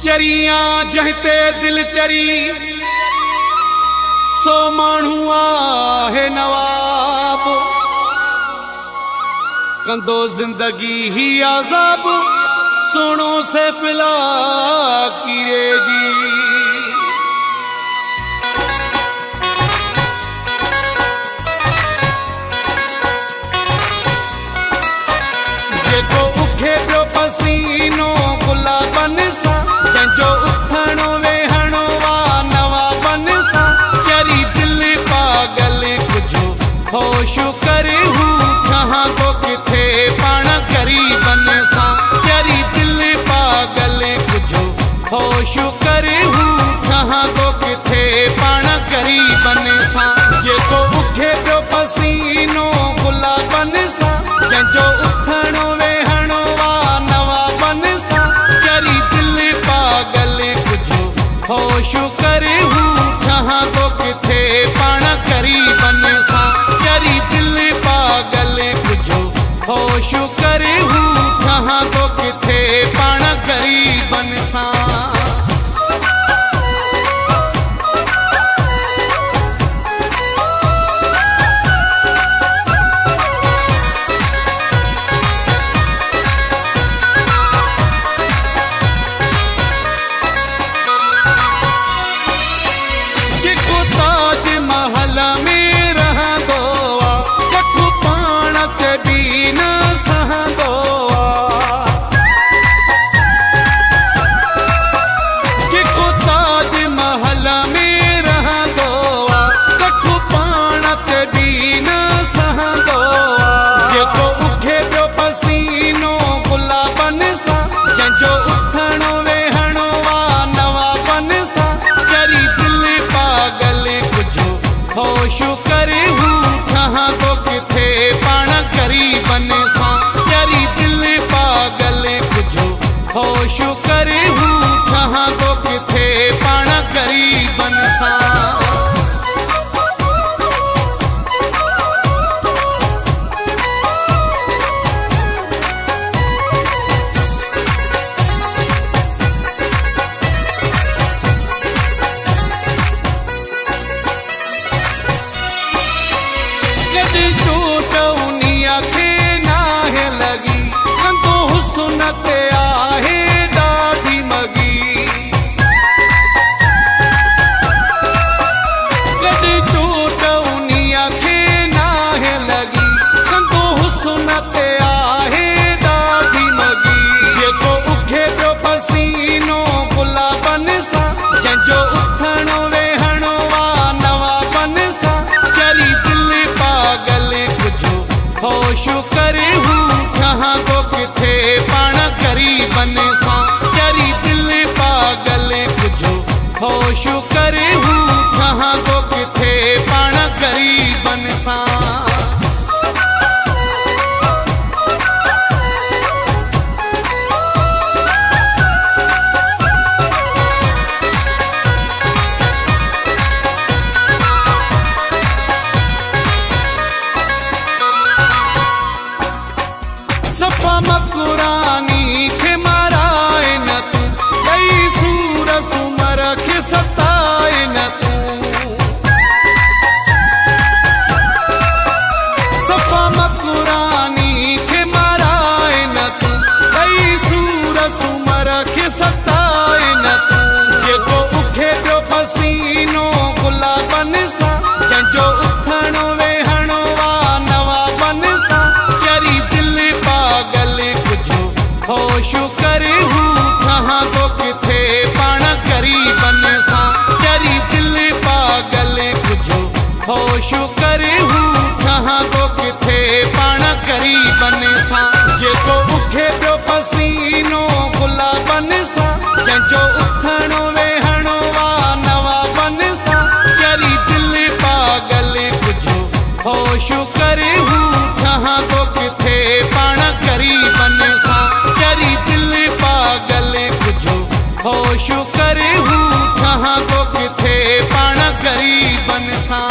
चरिया जहते दिल चरी सो मानू आहे नवाब कंदो जिंदगी ही आजाब सुनो से फिला कीरे जी जेको उखे पियो पसीनो गुलाबन सा जंजो उथणो वेहणो वा नवाबन सा चरी दिल पागल कुझो होश करे हूँ कहाँ को किथे पाण गरीबन सा चरी दिल पागल कुझो होश करे हूँ कहाँ को किथे पाण गरीबन सा जेको उखे पियो पसीनो गुलाबन सा जंजो उथणो वेहणो वा नवाबन सा चरी दिल पागल कुझो होश करे हूँ कहाँ को किथे पाण गरीबन सा चरी दिल पागल कुझो होश करे हूँ कहाँ को किथे पाण गरीबन सा होश करे हूँ कहाँ को किथे पाण गरीबन सा चरी दिल पागल कुझो होश करे हूँ कहाँ को किथे पाण गरीबन सा चोट उनिया के नाहे लगी कंदो हुस्न ते आहे ॾाढी मगी कॾहिं चोट उनिया के नाहे लगी कंदो हुस्न ते आहे ॾाढी मगी जेको उखे पियो पसीनो गुलाबन सा जंहिंजो उथणो वेहणो वा नवाबन सा चरी दिल पागल कुझो होश करे हूँ कहाँ को किथे पाण गरीबन सा चरी दिल पागल कुझो होश करे हूँ कहाँ को किथे पाण गरीबन सा सफ़ा मकुरानी खे माराए न तू कई सूर सुमर खे सताए न तू सफ़ा मकुरानी खे माराए न तू कई सूर सुमर खे सताए न तू जेको उखे पियो पसीनो गुलाबन सा जंहिंजो उथणो वेहणो वा नवाबन सा चरी दिल पागल कुझो होश करे हूँ कहाँ को किथे पाण गरीबन सा चरी दिल पागल कुझो होश करे हूँ कहाँ को किथे पाण गरीबन सा जेको उखे पियो पसीनो गुलाबन सा जंहिंजो उथणो वेहणो वा नवाबन सा चरी दिल पागल कुझो होश करे हूँ कहाँ को किथे पाण गरीबन सा चरी दिल पागल कुझो होश करे हूँ कहाँ को किथे पाण गरीबन सा।